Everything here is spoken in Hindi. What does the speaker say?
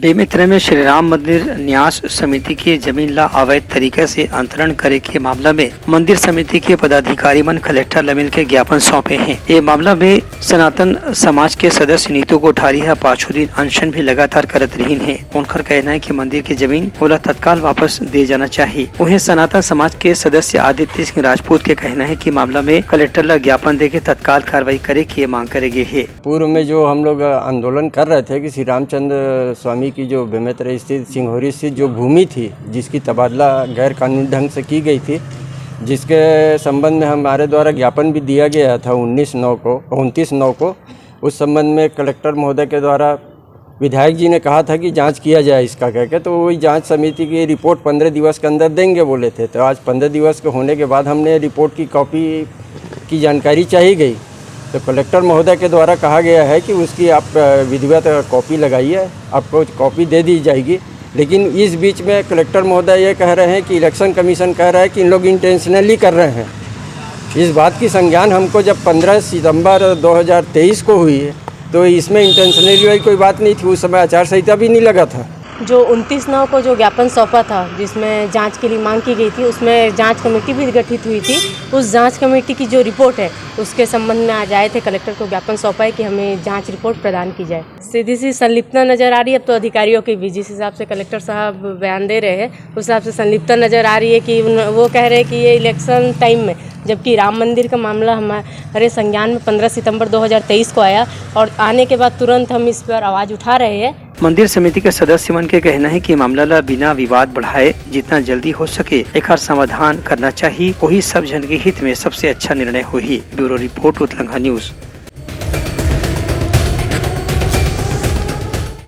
बेमेतरा में श्री राम मंदिर न्यास समिति की जमीन ला अवैध तरीके से अंतरण करे के मामला में मंदिर समिति के पदाधिकारी मन कलेक्टर लमिल के ज्ञापन सौंपे हैं। ये मामला में सनातन समाज के सदस्य नीतू कोठारी है 5 दिन अनशन भी लगातार करत रही है। उनका कहना है कि मंदिर की जमीन ओला तत्काल वापस दे जाना चाहिए। वहीं सनातन समाज के सदस्य आदित्य सिंह राजपूत के कहना है कि मामला में कलेक्टर ला ज्ञापन दे के तत्काल कार्रवाई करे की मांग करेंगे है। पूर्व में जो हम लोग आंदोलन कर रहे थे कि श्री रामचंद्र स्वामी की जो बेमेतरा स्थित सिंघोरी स्थित जो भूमि थी जिसकी तबादला गैर कानूनी ढंग से की गई थी, जिसके संबंध में हमारे द्वारा ज्ञापन भी दिया गया था 29/9 को। उस संबंध में कलेक्टर महोदय के द्वारा विधायक जी ने कहा था कि जांच किया जाए इसका कहकर, तो वही जांच समिति की रिपोर्ट 15 दिवस के अंदर देंगे बोले थे। तो आज 15 दिवस के होने के बाद हमने रिपोर्ट की कॉपी की जानकारी चाहिए गई, तो कलेक्टर महोदय के द्वारा कहा गया है कि उसकी आप विधिवत कॉपी लगाइए, आपको कॉपी दे दी जाएगी। लेकिन इस बीच में कलेक्टर महोदय ये कह रहे हैं कि इलेक्शन कमीशन कह रहा है कि इन लोग इंटेंशनली कर रहे हैं। इस बात की संज्ञान हमको जब 15 सितंबर 2023 को हुई है, तो इसमें इंटेंशनली वाली कोई बात नहीं थी। उस समय आचार संहिता भी नहीं लगा था। जो 29/9 को जो ज्ञापन सौंपा था जिसमें जांच के लिए मांग की गई थी, उसमें जांच कमेटी भी गठित हुई थी। उस जांच कमेटी की जो रिपोर्ट है उसके संबंध में आज आए थे, कलेक्टर को ज्ञापन सौंपा है कि हमें जांच रिपोर्ट प्रदान की जाए। सीधी सी संलिप्तता नज़र आ रही है। अब तो अधिकारियों की भी जिस हिसाब से कलेक्टर साहब बयान दे रहे हैं उस हिसाब से संलिप्तता नज़र आ रही है कि वो कह रहे हैं कि ये इलेक्शन टाइम में, जबकि राम मंदिर का मामला हमारे संज्ञान में 15 सितंबर 2023 को आया और आने के बाद तुरंत हम इस पर आवाज़ उठा रहे हैं। मंदिर समिति के सदस्य मन के कहना है कि मामला ला बिना विवाद बढ़ाए जितना जल्दी हो सके एक समाधान करना चाहिए। वही सब जन के हित में सबसे अच्छा निर्णय हुई। ब्यूरो रिपोर्ट उत्तलंघा न्यूज।